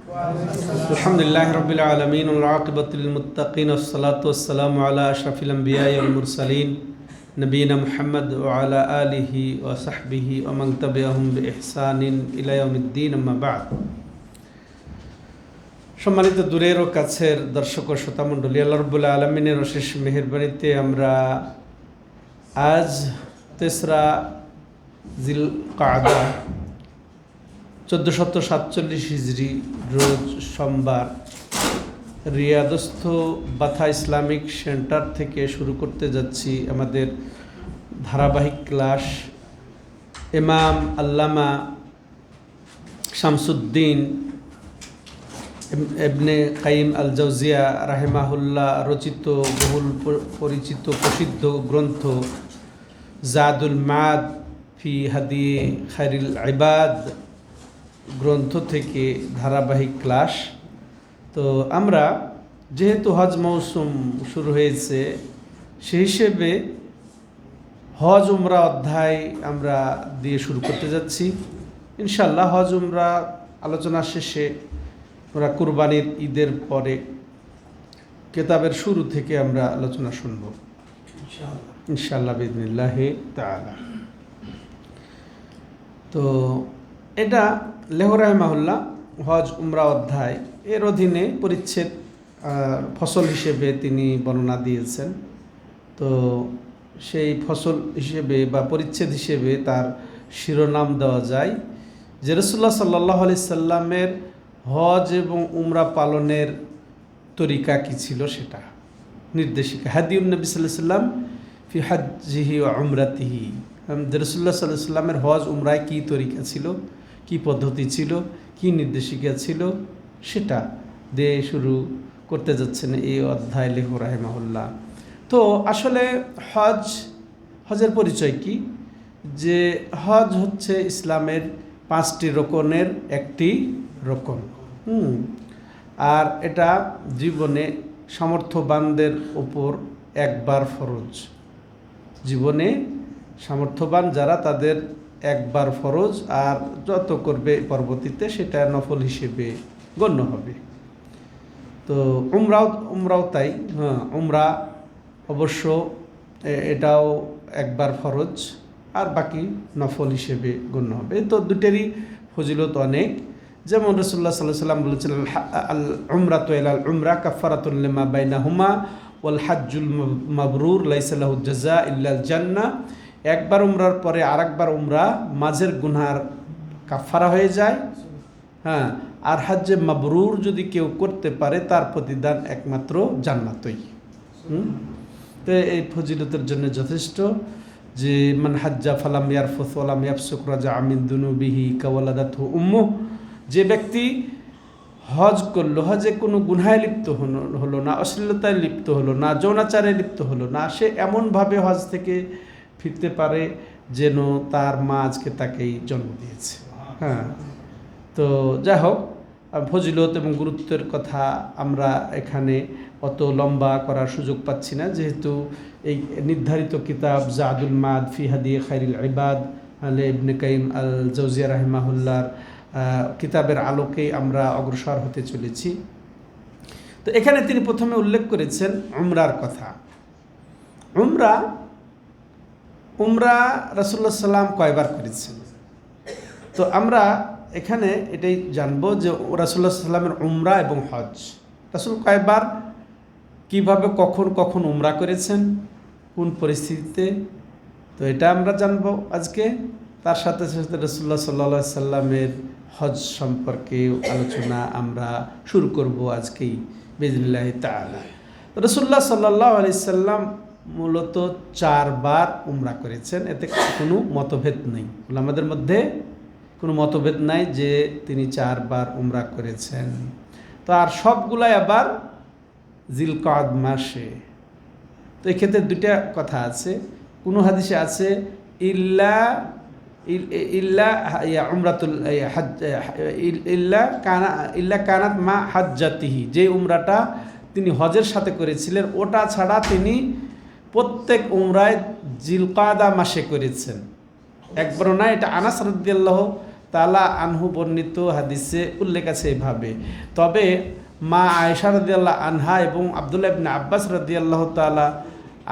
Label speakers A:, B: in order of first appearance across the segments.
A: আলহামদুলিল্লাহি রাব্বিল আলামিন ওয়াল আকিবাতুল লিল মুত্তাকিন ওয়াসসালাতু ওয়াসসালামু আলা আশরাফিল আমবিয়াই ওয়াল মুরসালিন নবিয়িনা মুহাম্মদ ওয়া আলা আলিহি ওয়া সাহবিহি ওয়া মান তাবিআহুম বিইহসানিন ইলা ইয়াউমিদ্দিন, আম্মা বা'দ। সম্মানিত দূরের ও কাছের দর্শক ও শ্রোতামণ্ডলী, আল্লাহ রাব্বুল আলামিনের অশেষ মেহেরবানিতে আমরা আজ 3রা জিলকাদা 1447 হিজরি রোজ সোমবার রিয়াদস্থ বাথা ইসলামিক সেন্টার থেকে শুরু করতে যাচ্ছি আমাদের ধারাবাহিক ক্লাস। ইমাম আল্লামা শামসুদ্দিন ইবনে কাইয়িম আল জাওজিয়া রাহিমাহুল্লাহ রচিত বহুল পরিচিত প্রসিদ্ধ গ্রন্থ জাদুল মাদ ফি হাদি খায়রিল ইবাদ গ্রন্থ থেকে ধারাবাহিক ক্লাস। তো আমরা যেহেতু হজ মৌসুম শুরু হয়েছে, সেই হিসেবে হজ উমরা অধ্যায় আমরা দিয়ে শুরু করতে যাচ্ছি ইনশাল্লাহ। হজ উমরা আলোচনা শেষে আমরা কুরবানির ঈদের পরে কিতাবের শুরু থেকে আমরা আলোচনা শুনব ইনশাল্লাহ বিইذনিল্লাহি তাআলা। তো এটা লেহ রাহিমাহুল্লাহ হজ উমরা অধ্যায়, এর অধীনে পরিচ্ছেদ ফসল হিসেবে তিনি বর্ণনা দিয়েছেন। তো সেই ফসল হিসেবে বা পরিচ্ছেদ হিসেবে তার শিরোনাম দেওয়া যায় যে রাসূলুল্লাহ সাল্লাল্লাহু আলাইহি সাল্লামের হজ এবং উমরা পালনের তরিকা কী ছিল, সেটা নির্দেশিকা। হাদিউন নবী সাল্লাল্লাহু আলাইহি সাল্লাম ফি হাজ্জিহি ওয়া উমরাতিহি। রাসূলুল্লাহ সাল্লাল্লাহু আলাইহি সাল্লামের হজ উমরায় কী তরিকা ছিল, কি পদ্ধতি ছিল, কি নির্দেশিকা ছিল, সেটা দিয়ে শুরু করতে যাচ্ছেন এই অধ্যায় লেহ রাহিমাহুল্লাহ। তো আসলে হজের পরিচয় কি? যে হজ হচ্ছে ইসলামের 5টি রকনের একটি রকন। আর এটা জীবনে সামর্থ্যবানদের ওপর একবার ফরজ। জীবনে সামর্থ্যবান যারা, তাদের একবার ফরজ, আর যত করবে পরবর্তীতে সেটা নফল হিসেবে গণ্য হবে। তো উমরাও তাই। উমরা অবশ্য এটাও একবার ফরজ, আর বাকি নফল হিসেবে গণ্য হবে। তো দুটেরই ফজিলত অনেক। যেমন রাসূলুল্লাহ সাল্লাল্লাহু আলাইহি ওয়াসাল্লাম বলেছেন, আল উমরাতু ইলাল উমরা কাফারাতুন লিমা বাইনাহুমা ওয়াল হাজ্জুল মাবরুর লাইসা লাহু জাযা ইল্লাল জান্নাহ। একবার উমরার পরে আরেকবার উমরা মাঝের গুনার কাফারা হয়ে যায়। আর হজ্জে মাবরুর যদি কেউ করতে পারে, তার প্রতিদান একমাত্র জান্নাতই। তো এই ফজিলতের জন্য যথেষ্ট যে মান হাজ্জা ফালাম ইয়ারফুস ওয়ালাম ইয়াফসুক রাজাআ মিন দুনুবিহি কাওয়ালাদাতহু উম্মুহ। যে ব্যক্তি হজ করলো, হজে কোনো গুনাহে লিপ্ত হলো না, অশ্লীলতায় লিপ্ত হলো না, যৌনাচারে লিপ্ত হলো না, সে এমনভাবে হজ থেকে ফিরতে পারে যেন তার মা আজকে তাকেই জন্ম দিয়েছে। তো যাই হোক, ফজিলত এবং গুরুত্বের কথা আমরা এখানে অত লম্বা করার সুযোগ পাচ্ছি না, যেহেতু এই নির্ধারিত কিতাব জাদুল মাদ ফি হাদি খায়রিল ইবাদ ইবনে কাইয়িম আল জাওজিয়া রাহিমাহুল্লাহর কিতাবের আলোকেই আমরা অগ্রসর হতে চলেছি। তো এখানে তিনি প্রথমে উল্লেখ করেছেন উমরার কথা। উমরা রাসূলুল্লাহ সাল্লাম কয়বার করেছেন? তো আমরা এখানে এটাই জানবো যে রাসূলুল্লাহ সাল্লামের উমরা এবং হজ, রাসূল কয়বার, কিভাবে, কখন উমরা করেছেন, কোন পরিস্থিতিতে, তো এটা আমরা জানবো আজকে। তার সাথে সাথে রাসূলুল্লাহ সাল্লাল্লাহু আলাইহি সাল্লামের হজ সম্পর্কে আলোচনা আমরা শুরু করব আজকেই বিইذনিল্লাহি তাআলা। রাসূলুল্লাহ সাল্লাল্লাহু আলাইহি সাল্লাম মূলত 4বার উমরা করেছেন, এতে কোনো মতভেদ নেই। আমাদের মধ্যে কোনো মতভেদ নাই যে তিনি 4বার উমরা করেছেন। তো আর সবগুলাই আবার জিলকাদ মাসে। তো এক্ষেত্রে দুইটা কথা আছে। কোনো হাদিসে আছে ইল্লা কানাত মা হাজ্জাতিহি, যে উমরাটা তিনি হজের সাথে করেছিলেন, ওটা ছাড়া তিনি প্রত্যেক উমরায় জিলকাদা মাসে করেছেন। একবারও না। এটা আনাস রাদিয়াল্লাহু তাআলা আনহু বর্ণিত হাদিসে উল্লেখ আছে এভাবে। তবে মা আয়েশা রাদিয়াল্লাহু আনহা এবং আব্দুল্লাহ ইবনে আব্বাস রাদিয়াল্লাহু তাআলা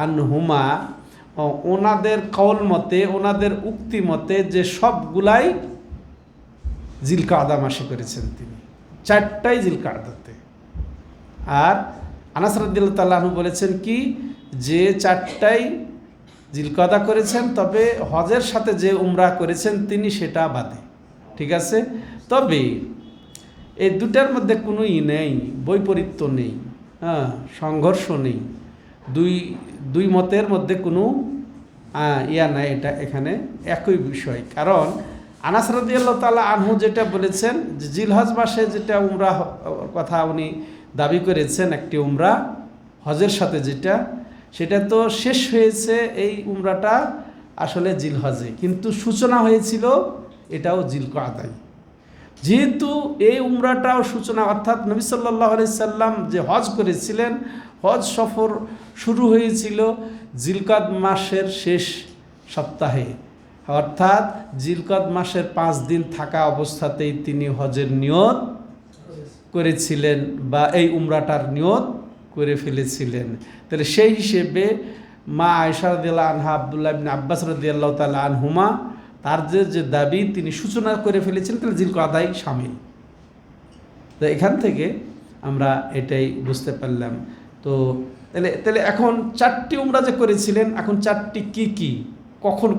A: আনহুমা ওনাদের কওল মতে, ওনাদের উক্তি মতে যে সবগুলাই জিলকাদা মাসে করেছেন তিনি, 4টাই জিলকাদাতে। আর আনাস রাদিয়াল্লাহু তাআলা আনহু বলেছেন কি যে 4টাই জিলকাদা করেছেন, তবে হজের সাথে যে উমরা করেছেন তিনি সেটা বাদে। ঠিক আছে, তবে এই দুটার মধ্যে কোনো নেই, বৈপরীত্য নেই, হ্যাঁ, সংঘর্ষ নেই, দুই মতের মধ্যে কোনো নাই, এটা এখানে একই বিষয়। কারণ আনাস রাদিয়াল্লাহু তাআলা আনহু যেটা বলেছেন যে জিলহজ মাসে যেটা উমরা কথা উনি দাবি করেছেন, একটি উমরা হজের সাথে যেটা, সেটা তো শেষ হয়েছে এই উমরাটা আসলে জিলহজে, কিন্তু সূচনা হয়েছিল এটাও জিলকাদায়। যেহেতু এই উমরাটাও সূচনা, অর্থাৎ নবী সাল্লাল্লাহু আলাইহি সাল্লাম যে হজ করেছিলেন, হজ সফর শুরু হয়েছিল জিলকাদ মাসের শেষ সপ্তাহে, অর্থাৎ জিলকাদ মাসের 5 দিন থাকা অবস্থাতেই তিনি হজের নিয়ত করেছিলেন বা এই উমরাটার নিয়ত করে ফেলেছিলেন। তাহলে সেই হিসেবে মা আয়েশা রাদিয়াল্লাহু আনহা, আব্দুল্লাহ ইবনে আব্বাস রাদিয়াল্লাহু তাআলা আনহুমা, তার যে দাবি তিনি সূচনা করে ফেলেছিলেন, তাহলে জিলকাদাই শামিল। তো এখান থেকে আমরা এটাই বুঝতে পারলাম। তো তাহলে এখন 4টি উমরা যে করেছিলেন, এখন 4টি কি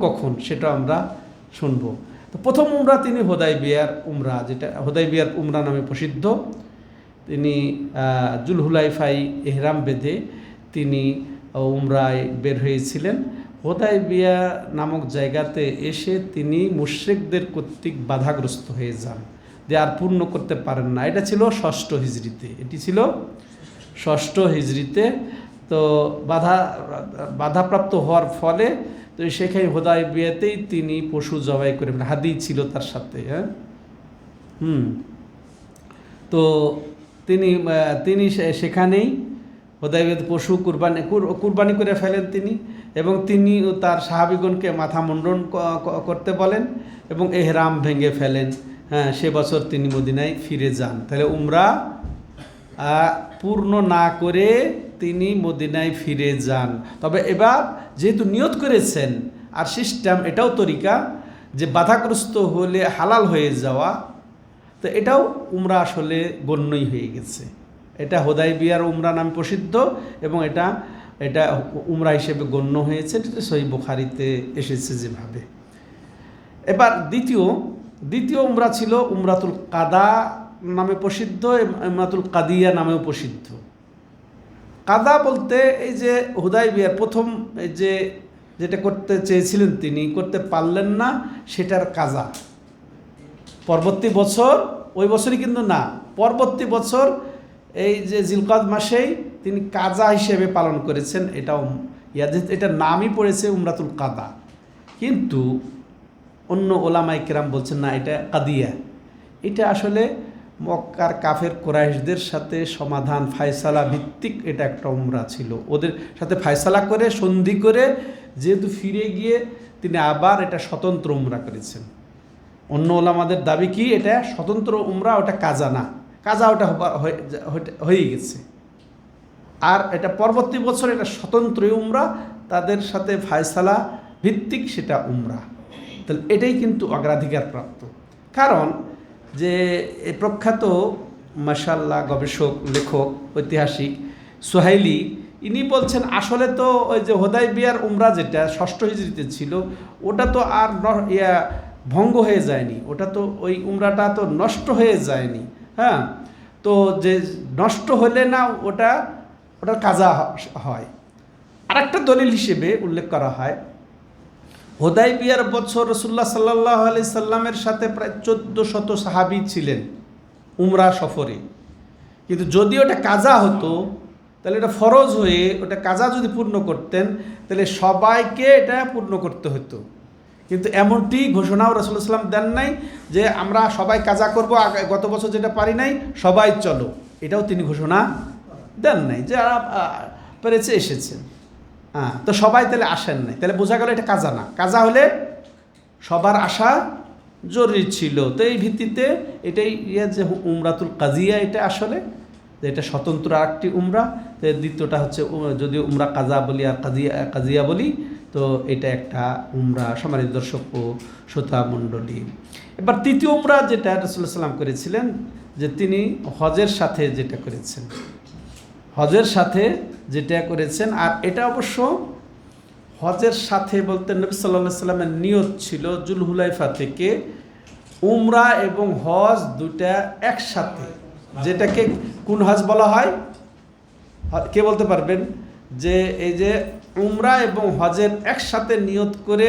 A: কখন সেটা আমরা শুনবো। তো প্রথম উমরা তিনি হুদাইবিয়ার উমরা, যেটা হুদাইবিয়ার উমরা নামে প্রসিদ্ধ। তিনি জুলহুলাইফায় ইহরাম বেঁধে তিনি উমরায় বের হয়েছিলেন। হুদাইবিয়া নামক জায়গাতে এসে তিনি মুশরিকদের কর্তৃক বাধাগ্রস্ত হয়ে যান, যে আর পূর্ণ করতে পারেন না। এটা ছিল 6ষ্ঠ হিজরিতে, এটি ছিল 6ষ্ঠ হিজরিতে। তো বাধাপ্রাপ্ত হওয়ার ফলে তো সেখানে হুদাইবিয়াতেই তিনি পশু জবাই করে, হাদি ছিল তার সাথে, হ্যাঁ, তো তিনি সেখানেই হুদাইবিয়াতে পশু কুরবানি করে ফেলেন তিনি, এবং তিনি তার সাহাবীগণকে মাথা মুন্ডন করতে বলেন এবং ইহরাম ভেঙে ফেলেন। হ্যাঁ, সে বছর তিনি মদিনায় ফিরে যান। তাহলে উমরা পূর্ণ না করে তিনি মদিনায় ফিরে যান। তবে এবার যেহেতু নিয়ত করেছেন, আর সিস্টেম এটাও তরিকা যে বাধাগ্রস্ত হলে হালাল হয়ে যাওয়া, তো এটাও উমরা আসলে গণ্যই হয়ে গেছে। এটা হুদাইবিয়ার উমরা নামে প্রসিদ্ধ এবং এটা উমরা হিসেবে গণ্য হয়েছে। সহিহ বুখারীতে এসেছে যেভাবে। এবার দ্বিতীয় উমরা ছিল উমরাতুল কাদা নামে প্রসিদ্ধ, উমরাতুল কাদিয়া নামেও প্রসিদ্ধ। কাদা বলতে এই যে হুদাইবিয়ার প্রথম এই যেটা করতে চেয়েছিলেন তিনি করতে পারলেন না, সেটার কাজা। পরবর্তী বছর, ওই বছরই কিন্তু না, পরবর্তী বছর এই যে জিলকাদ মাসেই তিনি কাজা হিসেবে পালন করেছেন। এটার নামই পড়েছে উমরাতুল কাদা, কিন্তু অন্য ওলামায়ে কেরাম বলছেন না, এটা কাদিয়া। এটা আসলে মক্কার কাফের কুরাইশদের সাথে সমাধান ফায়সালা ভিত্তিক এটা একটা উমরা ছিল। ওদের সাথে ফায়সালা করে সন্ধি করে যেহেতু ফিরে গিয়ে তিনি আবার এটা স্বতন্ত্র উমরা করেছেন। অন্য ওলামাদের দাবি কি এটা স্বতন্ত্র উমরা, ওটা কাজা না, কাজা ওটা হয়ে গেছে। আর এটা পরবর্তী বছর এটা স্বতন্ত্র উমরা, তাদের সাথে ফায়সালা ভিত্তিক সেটা উমরা। তাহলে এটাই কিন্তু অগ্রাধিকার প্রাপ্ত। কারণ যে এই প্রখ্যাত মাশাআল্লাহ গবেষক, লেখক, ঐতিহাসিক সুহাইলি, ইনি বলছেন আসলে তো ওই যে হুদাইবিয়ার উমরা যেটা 6ষ্ঠ হিজরিতে ছিল, ওটা তো আর ভঙ্গ হয়ে যায়নি, ওটা তো ওই উমরাটা তো নষ্ট হয়ে যায়নি। হ্যাঁ, তো যে নষ্ট হলে না ওটার কাজা হয়। আরেকটা দলিল হিসেবে উল্লেখ করা হয়, হুদাইবিয়ার বছর রাসূলুল্লাহ সাল্লাল্লাহু আলাইহি সাল্লামের সাথে প্রায় 1400 সাহাবী ছিলেন উমরা সফরে। কিন্তু যদি ওটা কাজা হতো, তাহলে এটা ফরজ হয়ে ওটা কাজা যদি পূর্ণ করতেন, তাহলে সবাইকে এটা পূর্ণ করতে হতো। কিন্তু এমনটি ঘোষণাও রাসূলুল্লাহ সাল্লাল্লাহু আলাইহি সাল্লাম দেন নাই যে আমরা সবাই কাজা করব, গত বছর যেটা পারি নাই সবাই চলো, এটাও তিনি ঘোষণা দেন নাই। যারা পেরেছে এসেছেন, হ্যাঁ, তো সবাই তাহলে আসেন নাই, তাহলে বোঝা গেল এটা কাজা না। কাজা হলে সবার আসা জরুরি ছিল। তো এই ভিত্তিতে এটাই যে উমরাতুল কাজিয়া, এটা আসলে এটা স্বতন্ত্র আরেকটি উমরা। তো দ্বিতীয়টা হচ্ছে যদিও উমরা কাজা বলি আর কাজিয়া বলি, তো এটা একটা উমরা। সম্মানিত দর্শক ও শ্রোতা মণ্ডলী, এবার তৃতীয় উমরা যেটা রাসূলুল্লাহ সাল্লাম করেছিলেন, যে তিনি হজের সাথে যেটা করেছেন, হজের সাথে যেটা করেছেন। আর এটা অবশ্য হজের সাথে বলতে নবী সাল্লাল্লাহু আলাইহি সাল্লামের নিয়ত ছিল জুলহুলাইফা থেকে উমরা এবং হজ দুটা একসাথে, যেটাকে কোন হজ বলা হয়, কে বলতে পারবেন? যে এই যে উমরা এবং হজের একসাথে নিয়ত করে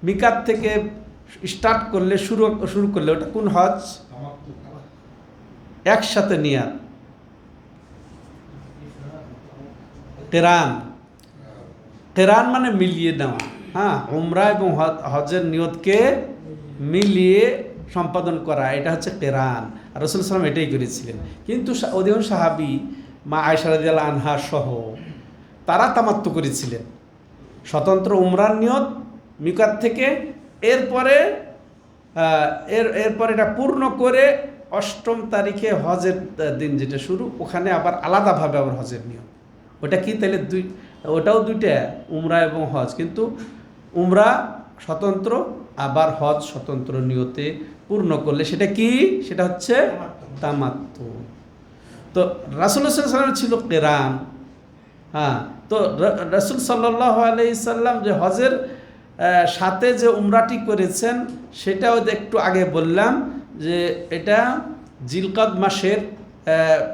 A: মিকাত থেকে স্টার্ট করলে শুরু করলে ওটা কোন হজ? একসাথে নিয়াত, কেরান। কেরান মানে মিলিয়ে নেওয়া। হ্যাঁ, উমরা এবং হজের নিয়তকে মিলিয়ে সম্পাদন করা, এটা হচ্ছে কেরান। আর রাসূলুল্লাহ সাল্লাম এটাই করেছিলেন। কিন্তু অধিকাংশ সাহাবী, মা আয়েশা রাদিয়াল্লাহু আনহা সহ, তারা তামাত্তু করেছিলেন স্বতন্ত্র উমরার নিয়ত মিকাত থেকে। এরপরে এটা পূর্ণ করে 8ম তারিখে হজের দিন যেটা শুরু, ওখানে আবার আলাদাভাবে আবার হজের নিয়ত। ওটা কি তাহলে ওটাও দুইটা, উমরা এবং হজ, কিন্তু উমরা স্বতন্ত্র, আবার হজ স্বতন্ত্র নিয়তে পূর্ণ করলে সেটা কি? সেটা হচ্ছে তামাত্তু। তো রাসূলুল্লাহ সাল্লাল্লাহু আলাইহি ওয়াসাল্লাম ছিল কেরান। হ্যাঁ, তো রাসূল সাল্লাল্লাহু আলাইহি সাল্লাম যে হজের সাথে যে উমরাটি করেছেন, সেটাও একটু আগে বললাম যে এটা জিলকাদ মাসের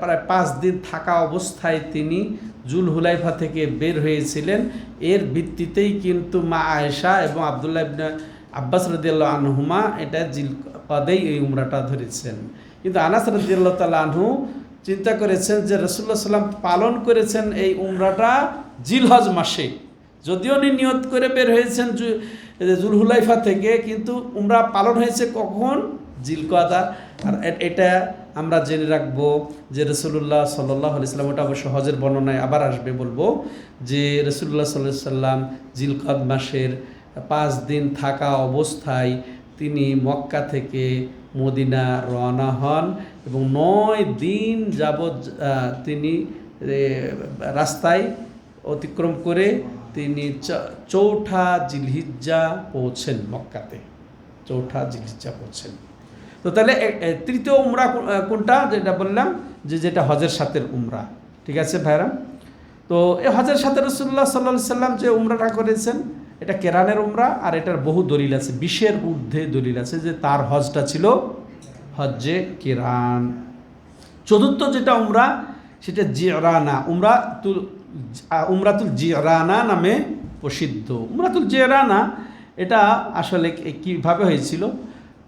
A: প্রায় 5 দিন থাকা অবস্থায় তিনি জুলহুলাইফা থেকে বের হয়েছিলেন। এর ভিত্তিতেই কিন্তু মা আয়েশা এবং আব্দুল্লাহ ইবনে আব্বাস রাদিয়াল্লাহু আনহুমা এটা জিলকাদেই এই উমরাটা ধরেছেন। কিন্তু আনাস রাদিয়াল্লাহু তাআলা আনহু চিন্তা করেছেন যে রাসূলুল্লাহ সাল্লাম পালন করেছেন এই উমরাটা জিলহজ মাসে, যদিও উনি নিয়ত করে বের হয়েছেন জুলহুলাইফা থেকে, কিন্তু উমরা পালন হয়েছে কখন? জিলকাদা। আর এটা আমরা জেনে রাখবো যে রাসূলুল্লাহ সাল্লাল্লাহু আলাইহি সাল্লাম, ওটা অবশ্য হজের বর্ণনায় আবার আসবে, বলবো যে রাসূলুল্লাহ সাল্লাল্লাহু আলাইহি সাল্লাম জিলকাদ মাসের 5 দিন থাকা অবস্থায় তিনি মক্কা থেকে মদিনা রওনা হন এবং 9 দিন যাবৎ তিনি রাস্তায় অতিক্রম করে তিনি 4ঠা জিলহিজ্জা পৌঁছেন মক্কাতে, 4ঠা জিলহিজ্জা পৌঁছেন। তো তাহলে তৃতীয় উমরা কোনটা? যেটা বললাম যে যেটা হজের সাথে উমরা। ঠিক আছে ভাইরা? তো এই হজের সাথে রাসূলুল্লাহ সাল্লাল্লাহু আলাইহি সাল্লাম যে উমরাটা করেছেন, এটা কেরানের উমরা। আর এটার বহু দলিল আছে, 20-এর ঊর্ধ্বে দলিল আছে যে তার হজটা ছিল হজ্জে কেরান। চতুর্থ যেটা উমরা, সেটা জিরানা, উমরাতুল জিরানা নামে প্রসিদ্ধ। উমরাতুল জিরানা এটা আসলে কীভাবে হয়েছিল?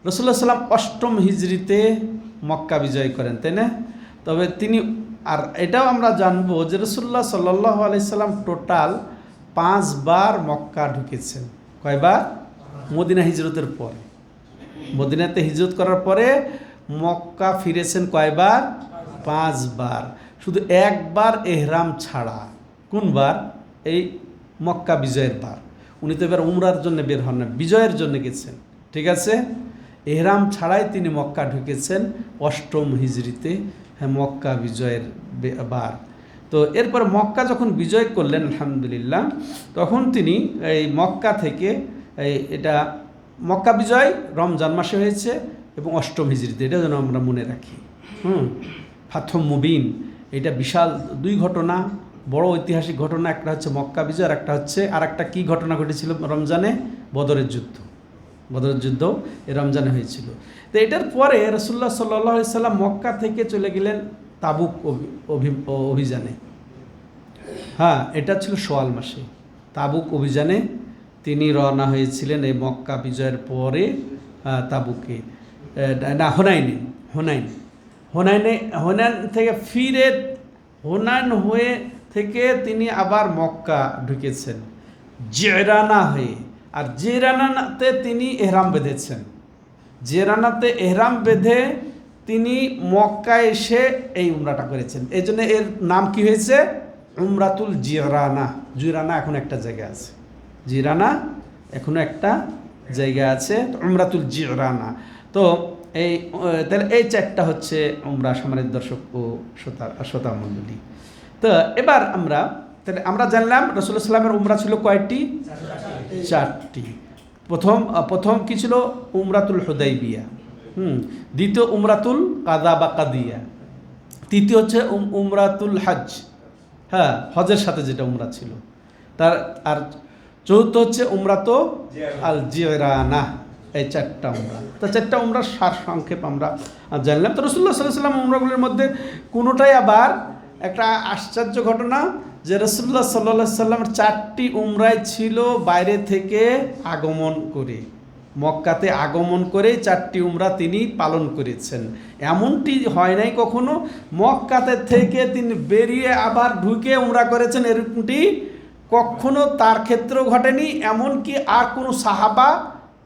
A: রাসূলুল্লাহ সাল্লাম 8ম হিজরিতে মক্কা বিজয় করেন, তাই না? তবে তিনি, আর এটাও আমরা জানবো যে রাসূলুল্লাহ সাল্লাল্লাহু আলাইহি সাল্লাম টোটাল 5 বার মক্কা ঢুকেছেন। কয়বার? মদিনা হিজরতের পরে, মদিনাতে হিজরত করার পরে মক্কা ফিরেছেন কয়বার? 5 বার। শুধু একবার এহরাম ছাড়া। কোন বার? এই মক্কা বিজয়ের বার। উনি তো এবার উমরার জন্য বের হন না, বিজয়ের জন্য গেছেন। ঠিক আছে? এহরাম ছাড়াই তিনি মক্কা ঢুকেছেন 8ম হিজরিতে, হ্যাঁ, মক্কা বিজয়ের বার। তো এরপর মক্কা যখন বিজয় করলেন আলহামদুলিল্লাহ, তখন তিনি এই মক্কা থেকে এটা মক্কা বিজয় রমজান মাসে হয়েছে এবং 8ম হিজরিতে, এটা যেন আমরা মনে রাখি। ফাতহুম মুবিন, এটা বিশাল 2 ঘটনা, বড় ঐতিহাসিক ঘটনা। একটা হচ্ছে মক্কা বিজয়, আর একটা হচ্ছে কি ঘটনা ঘটেছিল রমজানে? বদরের যুদ্ধ। বদরের যুদ্ধ এই রমজানে হয়েছিল। তো এটার পরে রাসূলুল্লাহ সাল্লাল্লাহু আলাইহি সাল্লাম মক্কা থেকে চলে গেলেন তাবুক অভিযানে। হ্যাঁ, এটা ছিল শাওয়াল মাসে তাবুক অভিযানে তিনি রওনা হয়েছিলেন এই মক্কা বিজয়ের পরে। তাবুকে না, হোনাইন থেকে ফিরে হোনাইন হয়ে থেকে তিনি আবার মক্কা ঢুকেছেন জিরানা হয়ে। আর জিরানাতে তিনি এহরাম বেঁধেছেন। জিরানাতে এহরাম বেঁধে তিনি মক্কায় এসে এই উমরাটা করেছেন। এই জন্য এর নাম কি হয়েছে? উমরাতুল জিরানা। জিরানা এখন একটা জায়গা আছে, জিরানা এখনো একটা জায়গা আছে, উমরাতুল জিরানা। তো তাহলে এই 4টা হচ্ছে উমরা, সম্মানিত দর্শক ও শ্রোতা মণ্ডলী। তো এবার তাহলে আমরা জানলাম রাসূলুল্লাহ সাল্লামের উমরা ছিল কয়টি? 4টি। প্রথম কি ছিল? উমরাতুল হুদাইবিয়া। দ্বিতীয় উমরাতুল কাদা বা কাদিয়া। তৃতীয় হচ্ছে উমরাতুল হজ, হ্যাঁ, হজের সাথে যেটা উমরা ছিল। আর চতুর্থ হচ্ছে উমরাতো আল জিরানা। এই 4টা উমরা। তো 4টা উমরার সার সংক্ষেপ আমরা জানলাম। তো রাসূলুল্লাহ সাল্লাল্লাহু আলাইহি ওয়াসাল্লাম উমরাগুলির মধ্যে কোনোটাই আবার একটা আশ্চর্য ঘটনা যে রাসূলুল্লাহ সাল্লাল্লাহু আলাইহি ওয়াসাল্লামের 4টি উমরাই ছিল বাইরে থেকে আগমন করে, মক্কাতে আগমন করে 4টি উমরা তিনি পালন করেছেন। এমনটি হয় নাই কখনো মক্কাতে থেকে তিনি বেরিয়ে আবার ঢুকে উমরা করেছেন, এরকমটি কখনো তার ক্ষেত্রেও ঘটেনি, এমনকি আর কোনো সাহাবা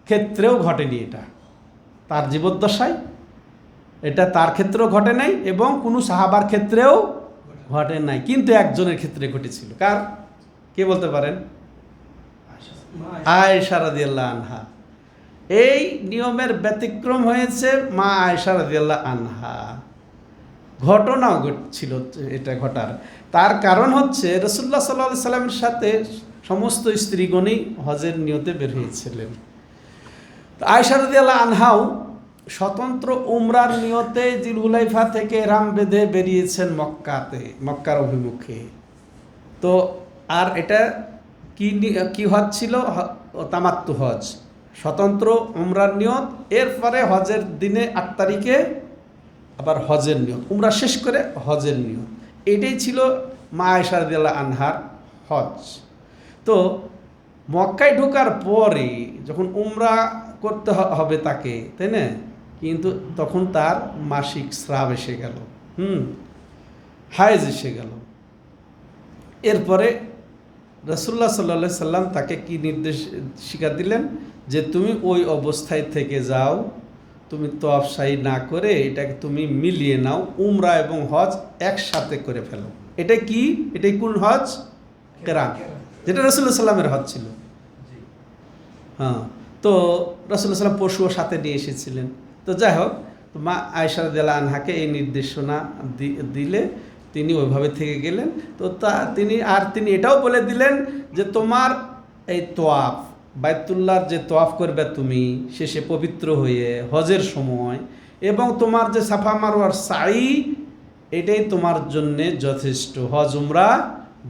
A: ক্ষেত্রেও ঘটেনি। এটা তার জীবদ্দশায় এটা তার ক্ষেত্রেও ঘটে নাই এবং কোনো সাহাবার ক্ষেত্রেও ঘটে নাই, কিন্তু একজনের ক্ষেত্রে ঘটেছিল। কার? কে বলতে পারেন? আয়েশা রাদিয়াল্লাহু আনহা। এই নিয়মের ব্যতিক্রম হয়েছে মা আয়েশা রাদিয়াল্লাহু আনহা। ঘটনাও ঘটছিল এটা ঘটার। তার কারণ হচ্ছে রাসূলুল্লাহ সাল্লাল্লাহু আলাইহি সাল্লামের সাথে সমস্ত স্ত্রীগণই হজের নিয়তে বের হয়েছিলেন। আয়েশা রাদিয়াল্লাহু আনহাও স্বতন্ত্র উমরার নিয়তে জিলহুলাইফা থেকে ইহরাম বেঁধে বেরিয়েছেন মক্কার অভিমুখে। তো আর এটা কি হজ ছিল? তামাত্তু হজ, স্বতন্ত্র উমরার নিয়ত। এরপরে হজের দিনে 8 তারিখে আবার হজের নিয়ত, উমরা শেষ করে হজের নিয়ত। এটাই ছিল মা আয়েশা রাদিয়াল্লাহু আনহার হজ। তো মক্কায় ঢোকার পরে যখন উমরা করতে হবে তাকে, তাই না? কিন্তু তখন তার মাসিক স্রাব এসে গেল, হায়েজ এসে গেল। এরপরে রাসূলুল্লাহ সাল্লাল্লাহু আলাইহি সাল্লাম তাকে কি নির্দেশিকা দিলেন যে তুমি ওই অবস্থায় থেকে যাও, তুমি তওয়াফ সাই না করে এটাকে তুমি মিলিয়ে নাও, উমরা এবং হজ একসাথে করে ফেলো। এটা কি? এটাই কোন হজ? কিরান, যেটা রাসূলুল্লাহ সাল্লামের হজ ছিল। হ্যাঁ, তো রাসূলুল্লাহ সাল্লাম পশুও সাথে নিয়ে এসেছিলেন। তো যাই হোক, মা আয়েশা রাদিয়াল্লাহু আনহাকে এই নির্দেশনা দিলে তিনি ওইভাবে থেকে গেলেন। তো তিনি এটাও বলে দিলেন যে তোমার এই তোয়াফ, বাইতুল্লাহর যে তোয়াফ করবে তুমি শেষে পবিত্র হয়ে হজের সময়, এবং তোমার যে সাফা মারওয়ার সাই, এটাই তোমার জন্যে যথেষ্ট। হজ উমরা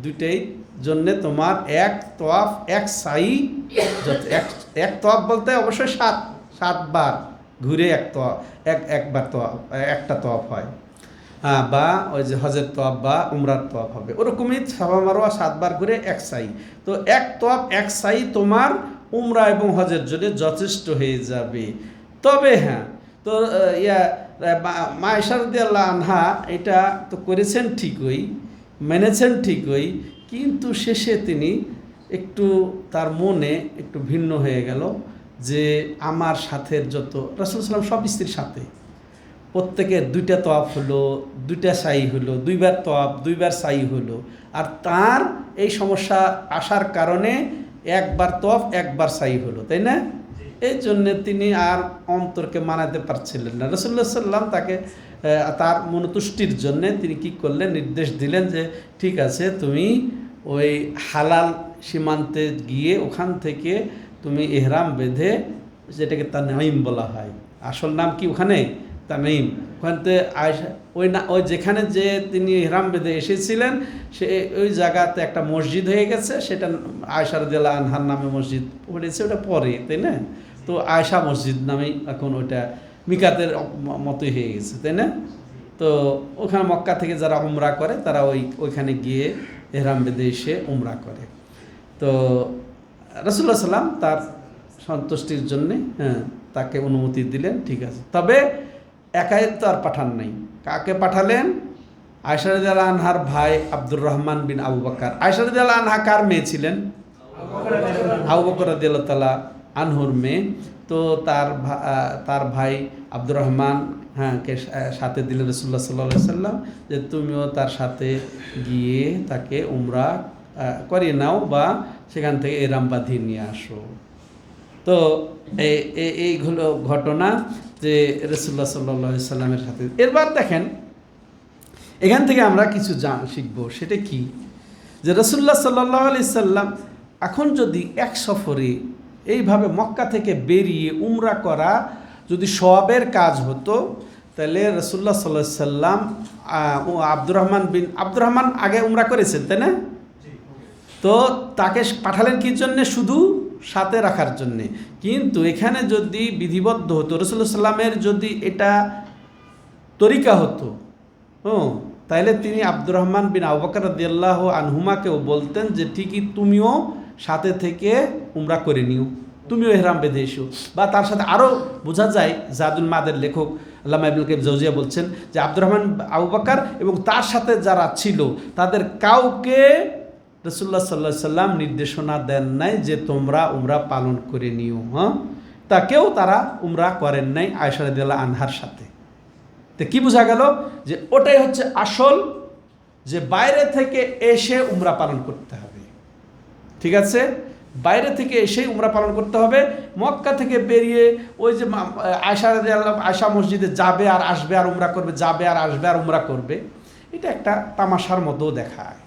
A: দুইটাই জন্যে তোমার এক তোয়াফ এক সাই, এক তোয়াফ বলতে অবশ্যই 7বার ঘুরে একবার তোয়াফ, একটা তোয়াফ হয়, বা ওই যে হজের তোয়াফ বা উমরার তোয়াফ হবে। ওরকমই সাফা মারওয়া 7বার ঘুরে এক সাই। তো এক তোয়াফ এক সাই তোমার উমরা এবং হজের জন্য যথেষ্ট হয়ে যাবে। তবে হ্যাঁ, তো মা আয়েশা রাদিয়াল্লাহু আনহা এটা তো করেছেন ঠিকই, মেনেছেন ঠিকই, কিন্তু শেষে তিনি একটু তার মনে একটু ভিন্ন হয়ে গেল যে আমার সাথে যত রাসূলুল্লাহ সাল্লাল্লাহু আলাইহি ওয়াসাল্লাম সব স্ত্রীর সাথে প্রত্যেকের 2টা তোয়াফ হলো, 2টা সাই হলো, 2বার তোয়াফ 2বার সাই হলো। আর তার এই সমস্যা আসার কারণে 1বার তোয়াফ 1বার সাই হলো, তাই না? এই জন্যে তিনি আর অন্তরকে মানাতে পারছিলেন না। রাসূলুল্লাহ সাল্লাম তাকে তার মনতুষ্টির জন্যে তিনি কি করলেন? নির্দেশ দিলেন যে ঠিক আছে, তুমি ওই হালাল সীমান্তে গিয়ে ওখান থেকে তুমি ইহরাম বেঁধে, যেটাকে তানঈম বলা হয়, আসল নাম কি ওখানে? তানঈম। ওখানতে আয়েশা ওই যেখানে যে তিনি ইহরাম বেঁধে এসেছিলেন সে ওই জায়গাতে একটা মসজিদ হয়ে গেছে, সেটা আয়েশা রাদিয়াল্লাহু আনহার নামে মসজিদ পড়েছে, ওটা পরে, তাই না? তো আয়েশা মসজিদ নামেই এখন ওইটা মিকাতের মতোই হয়ে গেছে, তাই না? তো ওখানে মক্কা থেকে যারা উমরা করে তারা ওইখানে গিয়ে ইহরাম বেঁধে এসে উমরা করে। তো রাসূলুল্লাহ সাল্লাম তার সন্তুষ্টির জন্যে তাকে অনুমতি দিলেন, ঠিক আছে। তবে একাই তো আর পাঠান নাই। কাকে পাঠালেন? আয়েশা রাদিয়াল্লাহু আনহার ভাই আব্দুর রহমান বিন আবু বকর। আয়েশা রাদিয়াল্লাহু আনহা কার মেয়ে ছিলেন? আবু বকর রাদিয়াল্লাহু তাআলা আনহুর মেয়ে। তো তার ভাই আব্দুর রহমান কে সাথে দিলেন রাসূলুল্লাহ সাল্লাল্লাহু আলাইহি ওয়াসাল্লাম যে তুমিও তার সাথে গিয়ে তাকে উমরা করিয়ে নাও বা সেখান থেকে ইহরাম বাঁধিয়ে নিয়ে আসো। তো এইগুলো ঘটনা যে রাসূলুল্লাহ সাল্লাল্লাহু আলাইহি সাল্লামের সাথে। এরবার দেখেন এখান থেকে আমরা কিছু শিখব, সেটা কি যে রাসূলুল্লাহ সাল্লাল্লাহু আলাইহি সাল্লাম এখন যদি এক সফরে এইভাবে মক্কা থেকে বেরিয়ে উমরা করা যদি সওয়াবের কাজ হতো, তাহলে রাসূলুল্লাহ সাল্লাল্লাহু আলাইহি সাল্লাম আব্দুর রহমান আগে উমরা করেছেন, তাই না? তো তাকে পাঠালেন কি জন্যে? শুধু সাথে রাখার জন্যে। কিন্তু এখানে যদি বিধিবদ্ধ হতো, রাসূলুল্লাহ সাল্লামের যদি এটা তরিকা হতো, তাইলে তিনি আব্দুর রহমান বিন আবু বকর রাদিয়াল্লাহু আনহুমাকেও বলতেন যে ঠিকই তুমিও সাথে থেকে উমরা করে নিও, তুমিও ইহরাম বেঁধে এসো। বা তার সাথে আরও বোঝা যায়, জাদুল মাদের লেখক আল্লামা ইবনুল কাইয়িম জাওজিয়া বলছেন যে আব্দুর রহমান আবু বকর এবং তার সাথে যারা ছিল তাদের কাউকে রাসূলুল্লাহ সাল্লাল্লাহু আলাইহি সাল্লাম নির্দেশনা দেন নাই যে তোমরা উমরা পালন করে নিও। তাকেও তারা উমরা করেন নাই আয়েশা রাদিয়াল্লাহু আনহার সাথে। তো কি বোঝা গেল? যে ওটাই হচ্ছে আসল, যে বাইরে থেকে এসে উমরা পালন করতে হবে। ঠিক আছে, বাইরে থেকে এসেই উমরা পালন করতে হবে। মক্কা থেকে বেরিয়ে ওই যে আয়েশা মসজিদে যাবে আর আসবে আর উমরা করবে, যাবে আর আসবে আর উমরা করবে, এটা একটা তামাশার মতো দেখায়।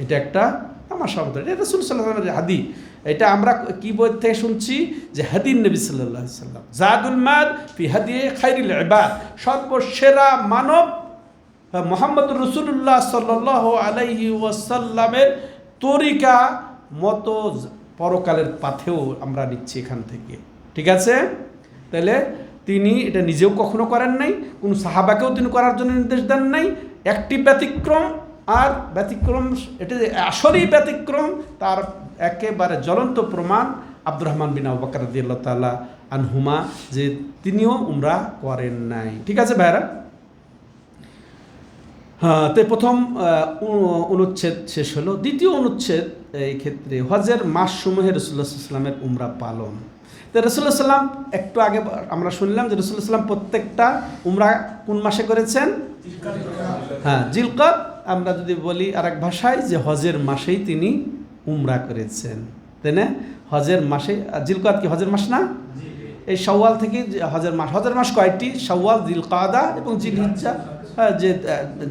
A: এটা একটা তামাশার মতো। এটা রাসূল সাল্লাল্লাহু আলাইহি ওয়াসাল্লামের হাদিস। এটা আমরা কি বই থেকে শুনছি? যে হাদিন নবী সাল্লাল্লাহু আলাইহি ওয়াসাল্লাম, জাদুল মাদ ফি হাদি খায়রিল ইবাদ, সর্বসেরা মানব মুহাম্মদুর রাসূলুল্লাহ সাল্লাল্লাহু আলাইহি ওয়াসাল্লামের তরিকা মতো পরকালের পাথেও আমরা নিচ্ছি এখান থেকে। ঠিক আছে, তাহলে তিনি এটা নিজেও কখনো করেন নাই, কোনো সাহাবাকেও তিনি করার জন্য নির্দেশ দেন নাই। একটি ব্যতিক্রম, আর ব্যতিক্রম এটা যে আসলেই ব্যতিক্রম তার একেবারে জ্বলন্ত প্রমাণ আব্দুর রহমান বিন আবু বকর রাদিয়াল্লাহু তাআলা আনহুমা, যে তিনিও উমরা করেন নাই। ঠিক আছে ভাইরা, হ্যাঁ। তো প্রথম অনুচ্ছেদ শেষ হলো। দ্বিতীয় অনুচ্ছেদ এই ক্ষেত্রে হজের মাসসমূহে রাসূলুল্লাহ সাল্লাল্লাহু আলাইহি ওয়াসাল্লামের উমরা পালন। তো রাসূলুল্লাহ সাল্লাম একটু আগে আমরা শুনলাম যে রাসূলুল্লাহ সাল্লাম প্রত্যেকটা উমরা কোন মাসে করেছেন? হ্যাঁ, জিলকদ। আমরা যদি বলি আরেক ভাষায় যে হজের মাসেই তিনি উমরা করেছেন, তাই না? হজের মাসে, জিলকদ কি হজের মাস না? এই শাওয়াল থেকে হজের মাস। হজের মাস কয়টি? শাওয়াল, জিলকাদা এবং জিলহিজ্জা। যে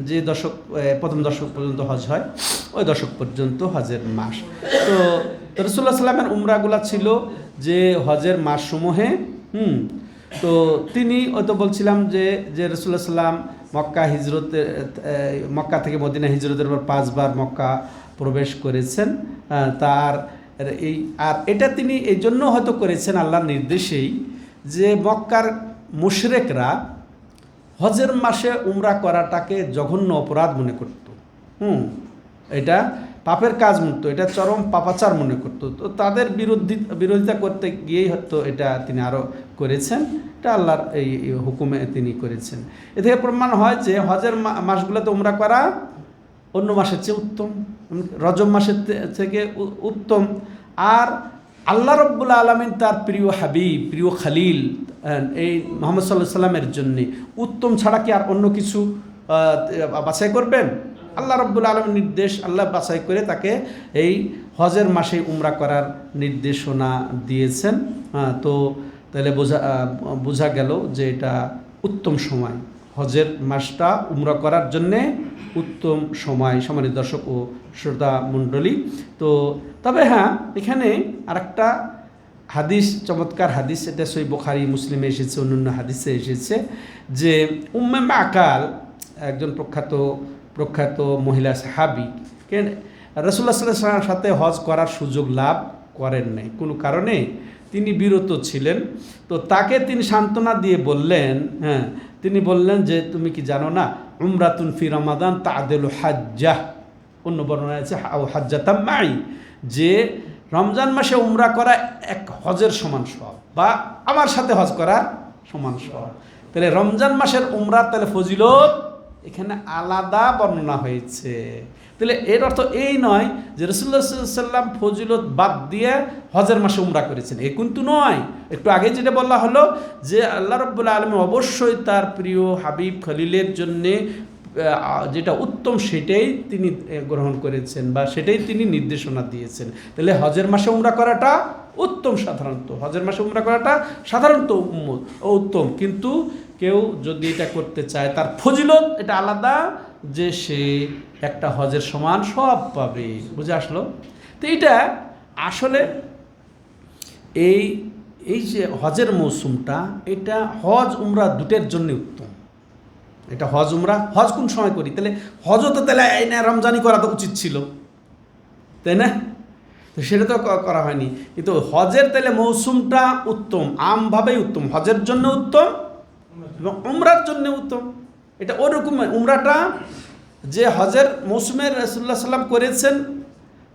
A: যে দশক, প্রথম দশক পর্যন্ত হজ হয়, ওই দশক পর্যন্ত হজের মাস। তো রাসূলুল্লাহ সাল্লামের উমরাগুলা ছিল যে হজের মাসসমূহে। তো তিনি ওই তো বলছিলাম যে রাসূলুল্লাহ সাল্লাম মক্কা থেকে মদিনা হিজরতের পর 5 বার মক্কা প্রবেশ করেছেন। আর এটা তিনি এই জন্য হয়তো করেছেন আল্লাহর নির্দেশেই, যে মক্কার মুশরিকরা হজের মাসে উমরা করাটাকে জঘন্য অপরাধ মনে করত। এটা পাপের কাজ মতো, এটা চরম পাপাচার মনে করত। তো তাদের বিরোধিতা করতে গিয়েই হয়তো এটা তিনি আরও করেছেন। এটা আল্লাহর এই হুকুমে তিনি করেছেন। এ থেকে প্রমাণ হয় যে হজের মাসগুলোতে উমরা করা অন্য মাসের চেয়ে উত্তম, রজব মাসের থেকে উত্তম। আর আল্লাহ রব্বুল আলামিন তার প্রিয় হাবিব, প্রিয় খালিল এই মুহাম্মদ সাল্লাল্লাহু আলাইহি সাল্লামের জন্যে উত্তম ছাড়া কি আর অন্য কিছু বাছাই করবেন? আল্লাহ রব্বুল আলামিনের নির্দেশ, আল্লাহ বাছাই করে তাকে এই হজের মাসে উমরা করার নির্দেশনা দিয়েছেন। তো তাহলে বোঝা গেল যে এটা উত্তম সময়, হজের মাসটা উমরা করার জন্যে উত্তম সময়। সম্মানিত দর্শক ও শ্রোতা মণ্ডলী, তো তবে হ্যাঁ, এখানে আরেকটা হাদিস, চমৎকার হাদিস, এটা সহিহ বুখারী মুসলিমে এসেছে, অন্যান্য হাদিসে এসেছে যে উম্মে মাকাল একজন প্রখ্যাত মহিলা সাহাবী রাসূলুল্লাহ সাল্লাল্লাহু আলাইহি ওয়াসাল্লামের সাথে হজ করার সুযোগ লাভ করেন নাই, কোনো কারণে তিনি বিরত ছিলেন। তো তাকে তিনি সান্ত্বনা দিয়ে বললেন, তিনি বললেন যে তুমি কি জানো না, উমরাতুন ফি রমাদান তা'দিলু হাজ্জাহ, অন্য বর্ণনা আছে হাজ্জাতাম মাই, যে রমজান মাসে উমরা করা এক হজের সমান সওয়াব, বা আমার সাথে হজ করা সমান সওয়াব। তাহলে রমজান মাসের উমরার তাহলে ফজিলত এখানে আলাদা বর্ণনা হয়েছে। তাহলে এর অর্থ এই নয় যে রাসূলুল্লাহ সাল্লাল্লাহু আলাইহি ওয়াসাল্লাম ফজিলত বাদ দিয়ে হজের মাসে উমরা করেছেন, এ কিন্তু নয়। একটু আগে যেটা বলা হলো যে আল্লাহ রাব্বুল আলামিন অবশ্যই তার প্রিয় হাবিব খলিলের জন্যে যেটা উত্তম সেটাই তিনি গ্রহণ করেছেন, বা সেটাই তিনি নির্দেশনা দিয়েছেন। তাহলে হজের মাসে উমরা করাটা উত্তম, সাধারণত হজের মাসে উমরা করাটা সাধারণত উত্তম। কিন্তু কেউ যদি এটা করতে চায় তার ফজিলত এটা আলাদা, যে সে একটা হজের সমান সব পাবে। বুঝে আসলো? তো এটা আসলে এই এই যে হজের মৌসুমটা, এটা হজ উমরা দুটের জন্য উত্তম। এটা হজ উমরা, হজ কোন সময় করি? তাহলে হজও তো তাহলে এই না রমজানই করা তো উচিত ছিল, তাই না? তো সেটা তো করা হয়নি। কিন্তু হজের তাহলে মৌসুমটা উত্তম, আমভাবেই উত্তম, হজের জন্য উত্তম এবং উমরার জন্য উত্তম। এটা ওরকম উমরাটা যে হজের মৌসুমে রাসূলুল্লাহ সাল্লাম করেছেন,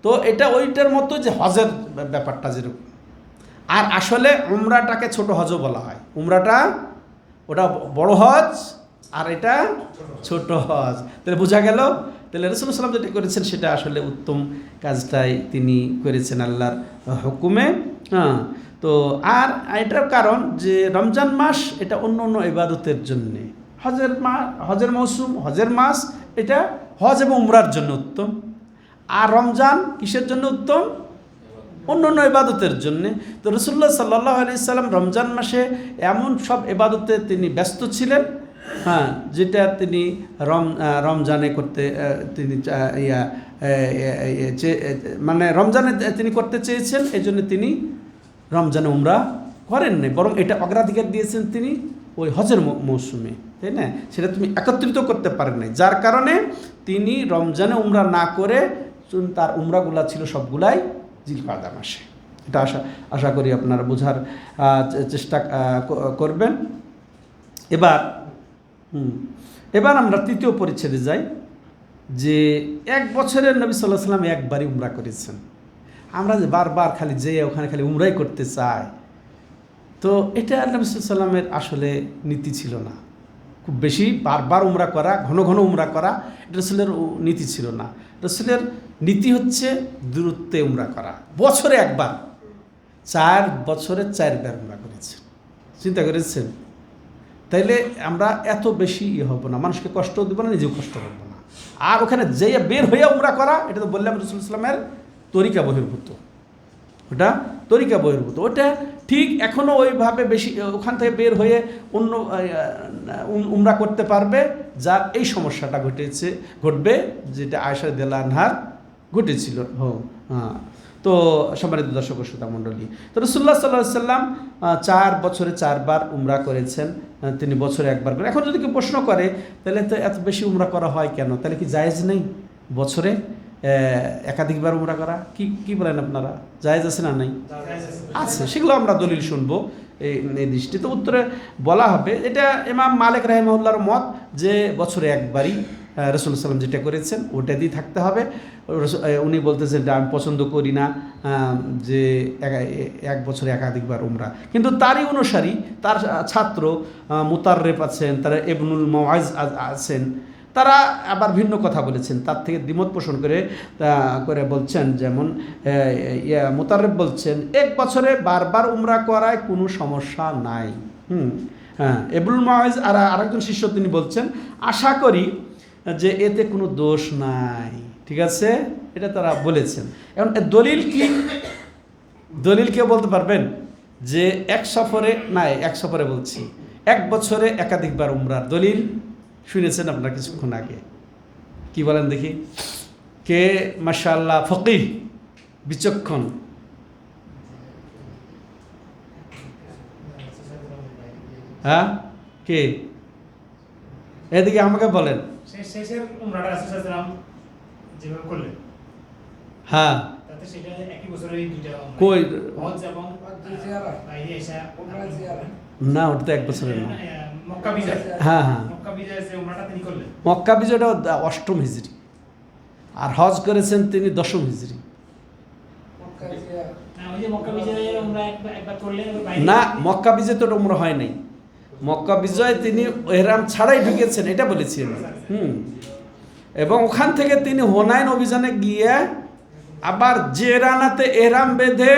A: তো এটা ওইটার মতো যে হজের ব্যাপারটা যেরকম। আর আসলে উমরাটাকে ছোট হজও বলা হয়। উমরাটা ওটা বড় হজ আর এটা ছোট হজ। তাহলে বোঝা গেল, তাহলে রাসূলুল্লাহ সাল্লাম যেটা করেছেন সেটা আসলে উত্তম কাজটাই তিনি করেছেন আল্লাহর হুকুমে। হ্যাঁ, তো আর এটার কারণ যে রমজান মাস এটা অন্য অন্য ইবাদতের জন্যে, হজের মৌসুম, হজের মাস, এটা হজ এবং উমরার জন্য উত্তম। আর রমজান কিসের জন্য উত্তম? অন্য অন্য ইবাদতের জন্যে। তো রাসূলুল্লাহ সাল্লাল্লাহু আলাইহি সাল্লাম রমজান মাসে এমন সব ইবাদতে তিনি ব্যস্ত ছিলেন, হ্যাঁ, যেটা তিনি রমজানে করতে তিনি মানে রমজানে তিনি করতে চেয়েছেন, এই জন্য তিনি রমজানে উমরা করেন নাই, বরং এটা অগ্রাধিকার দিয়েছেন তিনি ওই হজের মৌসুমে, তাই না? সেটা তুমি একত্রিত করতে পারেন নাই, যার কারণে তিনি রমজানে উমরা না করে তার উমরাগুলা ছিল সবগুলাই জিলকাদা মাসে। এটা আশা করি আপনারা বোঝার চেষ্টা করবেন। এবার আমরা তৃতীয় পরিচ্ছেদে যাই, যে এক বছরের নবী সাল্লাল্লাহু আলাইহি ওয়াসাল্লাম একবারই উমরা করেছেন। আমরা যে বারবার খালি যেয়ে ওখানে খালি উমরাই করতে চাই, তো এটা নবী সাল্লাল্লাহু আলাইহি ওয়াসাল্লামের আসলে নীতি ছিল না। খুব বেশি বারবার উমরা করা, ঘন ঘন উমরা করা, এটা রাসূলের নীতি ছিল না। রাসূলের নীতি হচ্ছে দূরত্বে উমরা করা। বছরে একবার, 4 বছরে 4 বার উমরা করেছেন। চিন্তা করেছেন? তাইলে আমরা এত বেশি হব না, মানুষকে কষ্ট দেবো না, নিজেও কষ্ট করবো না। আর ওখানে যেয়ে বের হয়ে উমরা করা, এটা তো বললাম রাসূল ইসলামের তরিকা বহির্ভূত, ওটা তরিকা বহির্ভূত। ওটা ঠিক এখনও ওইভাবে বেশি ওখান থেকে বের হয়ে অন্য উমরা করতে পারবে যার এই সমস্যাটা ঘটবে, যেটা আয়েশা রাদিয়াল্লাহু আনহার ঘটেছিল। হ্যাঁ, তো সম্মানিত দর্শক ও শ্রোতা মণ্ডলী, তো রাসূলুল্লাহ সাল্লাল্লাহু আলাইহি ওয়াসাল্লাম 4 বছরে 4 বার উমরা করেছেন, তিনি বছরে একবার করেন। এখন যদি কেউ প্রশ্ন করে তাহলে তো এত বেশি উমরা করা হয় কেন? তাহলে কি জায়েজ নেই বছরে একাধিকবার উমরা করা? কি বলেন আপনারা, জায়েজ আছে না নাই? আছে, সেগুলো আমরা দলিল শুনবো এই দৃষ্টিতে। উত্তরে বলা হবে, এটা ইমাম মালিক রাহিমাহুল্লাহর মত, যে বছরে একবারই রাসূলুল্লাহ সাল্লাম যেটা করেছেন ওটা দিয়ে থাকতে হবে। উনি বলতেছেন যে আমি পছন্দ করি না যে এক বছরে একাধিকবার উমরা। কিন্তু তারই অনুসারী, তার ছাত্র মুতাররিফ আছেন, তারা ইবনুল মাওয়াজ আছেন, তারা আবার ভিন্ন কথা বলেছেন, তার থেকে দ্বিমত পোষণ করে বলছেন। যেমন মুতাররিফ বলছেন, এক বছরে বারবার উমরা করায় কোনো সমস্যা নাই। হ্যাঁ, ইবনুল মাওয়াজ আর আরেকজন শিষ্য তিনি বলছেন, আশা করি যে এতে কোনো দোষ নাই। ঠিক আছে, এটা তারা বলেছেন। এখন দলিল কি? দলিল কেউ বলতে পারবেন যে এক সফরে বলছি, এক বছরে একাধিকবার উমরার দলিল শুনেছেন আপনারা কিছুক্ষণ আগে? কি বলেন দেখি, কে মাশাআল্লাহ ফকিহ, বিচক্ষণ? হ্যাঁ, কে? এদিকে আমাকে বলেন।
B: শেষের উমরাটা রাসূল সাল্লাল্লাহু আলাইহি ওয়াসাল্লাম যেভাবে করলেন,
A: হ্যাঁ,
B: তাতে সেটা একই বছরে দুইটা
A: কই
B: হজ এবং বাইরে এসে উমরা জিয়ারা
A: না, ওটা তো এক বছরের না।
B: মক্কা বিজয়,
A: হ্যাঁ,
B: মক্কা বিজয় যে উমরাটা তিনি করলেন,
A: মক্কা বিজয়টা 8ম হিজরি, আর হজ করেছেন তিনি 10ম হিজরি।
B: ওই যে মক্কা বিজয়ে উমরা একবার করলেন,
A: না, মক্কা বিজয় তো উমরা হয় নাই। মক্কা বিজয় তিনি এহরাম ছাড়াই ঢুকেছেন, এটা বলেছি আমি। এবং ওখান থেকে তিনি হুনাইন অভিযানে গিয়ে আবার জেরানাতে এহরাম বেঁধে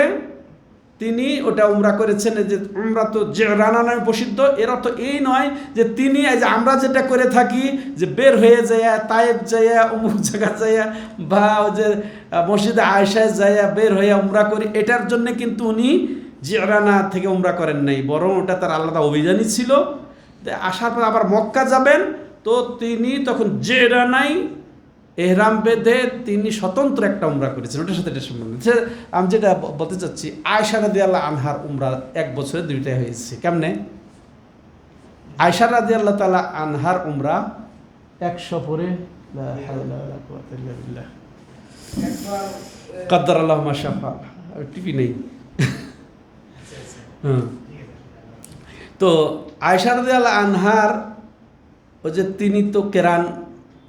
A: তিনি ওটা উমরা করেছেন। এই যে উমরা তো জিরানা নামে প্রসিদ্ধ, এর অর্থ এই নয় যে তিনি এই যে আমরা যেটা করে থাকি যে বের হয়ে যায় তায়েব যায় অমুক জায়গা যায় বা ওই যে মসজিদে আয়েশায় যায় বের হয়ে উমরা করি, এটার জন্য কিন্তু উনি জিরানা থেকে উমরা করেন নাই, বরং ওটা তার আলাদা অভিযানই ছিল। আসার পর আবার মক্কা যাবেন, তো তিনি তখন জিরানাই এহরাম বেঁধে তিনি স্বতন্ত্র একটা উমরা করেছেন, ওটার সাথে এটা সম্বন্ধ। আমি যেটা বলতে চাচ্ছি, আয়েশা রাদিয়াল্লাহু আনহার উমরা এক বছরে দুইটাই হয়েছে। কেমনে? আয়েশা রাদিয়াল্লাহু তাআলা আনহার উমরা 100 পরে লা হাওলা ওয়ালা কুওয়াতা ইল্লা বিল্লাহ কাদ্দারাল্লাহু মা শা ফাআল, টিভি নেই। তো আয়েশা রাদিয়াল্লাহু আনহার ওই যে তিনি তো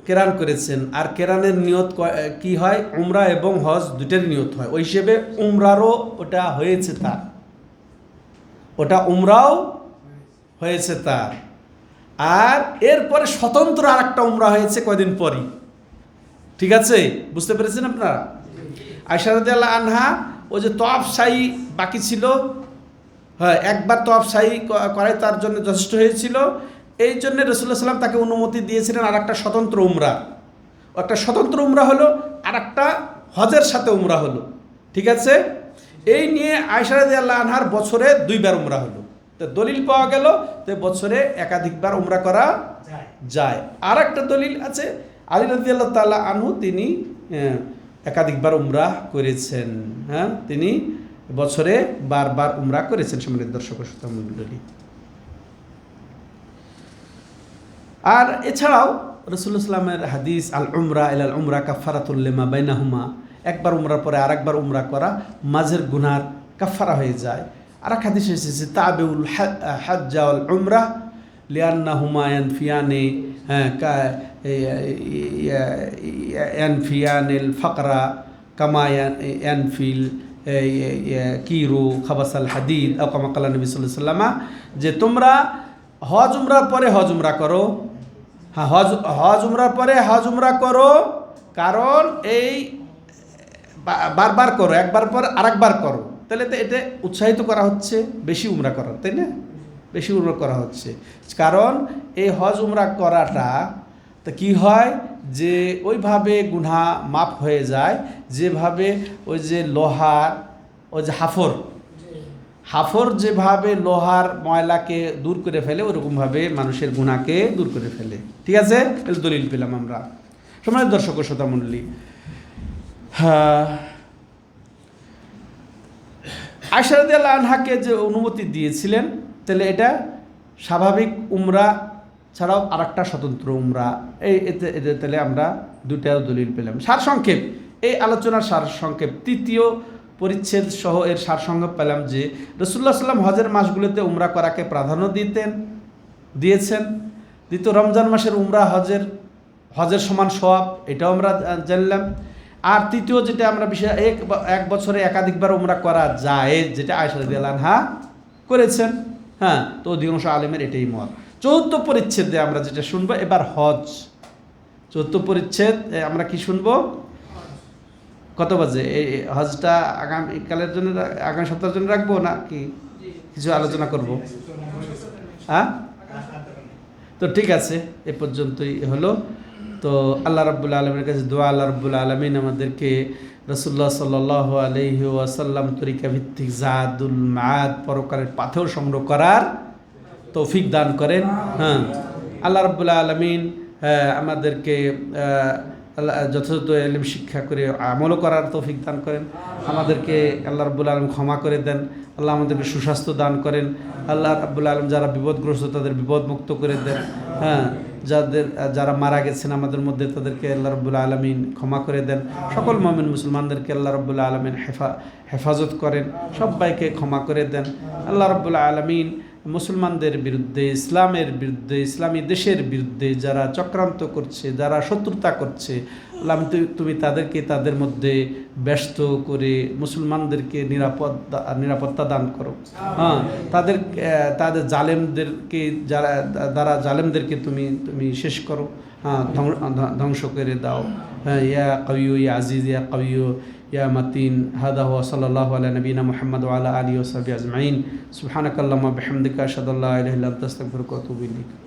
A: কেরান করেছেন, আর কেরানের নিয়ত কি হয়? উমরা এবং হজ দুইটারই নিয়ত হয়। ওই হিসেবে উমরারও ওটা হয়েছে তার, ওটা উমরাও হয়েছে তার। আর এরপরে স্বতন্ত্র আর একটা উমরা হয়েছে কয়দিন পরই। ঠিক আছে, বুঝতে পেরেছেন আপনারা? আয়েশা রাদিয়াল্লাহু আনহা ওই যে তওয়াফ সাই বাকি ছিল, হ্যাঁ, একবার তওয়াফ সাই করাই তার জন্য যথেষ্ট হয়েছিল। এই জন্য রাসূলুল্লাহ সাল্লাল্লাহু আলাইহি ওয়াসাল্লাম তাকে অনুমতি দিয়েছিলেন আর একটা স্বতন্ত্র উমরা। একটা স্বতন্ত্র উমরা হলো, আর একটা হজের সাথে উমরা হলো। ঠিক আছে, এই নিয়ে আয়েশা রাদিয়াল্লাহু আনহার বছরে 2 বার উমরা হলো। তো দলিল পাওয়া গেল তো বছরে একাধিকবার উমরা করা যায়। আর একটা দলিল আছে, আলী রাদিয়াল্লাহু তাআলা আনহু তিনি একাধিকবার উমরা করেছেন। হ্যাঁ, তিনি বছরে বারবার উমরা করেছেন। সম্মানিত দর্শক ও শ্রোতা মণ্ডলী, আর এছাড়াও রাসূলুল্লাহ সাল্লামের হাদিস আল উমরা ইলাল উমরা কাফারাতুল লিমা বাইনাহুমা, একবার উমরার পরে আরেকবার উমরা করা মাঝের গুনার কাফারা হয়ে যায়। আর এক হাদিস এসেছে তাবিউল হজ্জ ওয়াল উমরা লিআন্নাহুমা ইয়ানফিয়ানি ইয়ানফিয়ানিল ফাকরা কামা ইয়ানফিল কিরু খাবাসাল হাদিদ আও কামা ক্বালা নবী সাল্লাল্লাহু আলাইহি ওয়াসাল্লাম, যে তোমরা হজ উমরার পরে হজ উমরা করো। হ্যাঁ, হজ উমরার পরে হজ উমরা করো, কারণ এই বারবার করো, একবার পর আরেকবার করো, তাহলে তো এটা উৎসাহিত করা হচ্ছে বেশি উমরা করার, তাই না? বেশি উমরা করা হচ্ছে, কারণ এই হজ উমরা করাটা তো কি হয় যে ওইভাবে গুনাহ মাফ হয়ে যায়, যেভাবে ওই যে লোহার ওই যে হাফর যেভাবে লোহার ময়লাকে দূর করে ফেলে, ওরকমভাবে মানুষের গুনাহকে দূর করে ফেলে। ঠিক আছে, এর দলিল পেলাম আমরা। সম্মানিত দর্শক ও শ্রোতা মণ্ডলী, আয়েশা রাদিয়াল্লাহু আনহাকে যে অনুমতি দিয়েছিলেন, তাহলে এটা স্বাভাবিক উমরা ছাড়াও আরেকটা স্বতন্ত্র উমরা, এতে তাহলে আমরা দুটাও দলিল পেলাম। সারসংক্ষেপ, এই আলোচনার সারসংক্ষেপ, তৃতীয় পরিচ্ছেদ সহ এর সারসংক্ষেপ পেলাম যে রাসূলুল্লাহ সাল্লাম হজের মাসগুলোতে উমরা করাকে প্রাধান্য দিয়েছেন। দ্বিতীয়, রমজান মাসের উমরা হজের সমান সওয়াব, এটাও আমরা জানলাম। আর তৃতীয় যেটা আমরা বিষয়, এক বছরে একাধিকবার উমরা করা যায়, যেটা আয়েশা রাদিয়াল্লাহু আনহা করেছেন। হ্যাঁ, তো অধিকাংশ আলেমের এটাই মত। চতুর্থ পরিচ্ছেদে আমরা যেটা শুনবো এবার হজ। চতুর্থ পরিচ্ছেদ আমরা কি শুনবো? কত বাজে এই হজটা আগামীকালের জন্য, আগামী সপ্তাহের জন্য রাখবো না কি কিছু আলোচনা করব? হ্যাঁ, তো ঠিক আছে, এ পর্যন্তই হলো। তো আল্লাহ রাব্বুল আলামিনের কাছে দোয়া, আল্লাহ রাব্বুল আলামিন আমাদেরকে রাসূলুল্লাহ সাল্লাল্লাহু আলাইহি ওয়াসাল্লাম তরিকা ভিত্তিক জাদুল মাআদ পরকালের পাথেয় সংগ্রহ করার তৌফিক দান করেন। হ্যাঁ, আল্লাহ রাব্বুল আলামিন আমাদেরকে যথাযথ ইলম শিক্ষা করে আমলও করার তৌফিক দান করেন। আমাদেরকে আল্লাহ রাব্বুল আলামিন ক্ষমা করে দেন। আল্লাহ আমাদেরকে সুস্বাস্থ্য দান করেন। আল্লাহ রাব্বুল আলামিন যারা বিপদগ্রস্ত তাদের বিপদ মুক্ত করে দেন। হ্যাঁ, যারা মারা গেছেন আমাদের মধ্যে তাদেরকে আল্লাহ রাব্বুল আলামিন ক্ষমা করে দেন। সকল মুমিন মুসলমানদেরকে আল্লাহ রাব্বুল আলামিন হেফাজত করেন, সবাইকে ক্ষমা করে দেন। আল্লাহ রাব্বুল আলামিন মুসলমানদের বিরুদ্ধে, ইসলামের বিরুদ্ধে, ইসলামী দেশের বিরুদ্ধে যারা চক্রান্ত করছে, যারা শত্রুতা করছে, আল্লাহ তুমি তাদেরকে তাদের মধ্যে ব্যস্ত করে মুসলমানদেরকে নিরাপত্তা দান করো। হ্যাঁ, তাদের জালেমদেরকে যারা জালেমদেরকে তুমি শেষ করো। হ্যাঁ, ধ্বংস করে দাও। ইয়া কাউয়ু ইয়া আজিজ ইয়া কাউয়ু ইয়া মাতিন হাদা ওয়া সাল্লাল্লাহু আলা নবিনা মুহাম্মদ ওয়া আলা আলিহি ওয়া সাহবিহি আজমাইন সুবহানাকাল্লাহুম্মা বিহামদিকা আশহাদু আল্লা ইলাহা ইল্লা আনতা আস্তাগফিরুকা ওয়া আতুবু ইলাইক।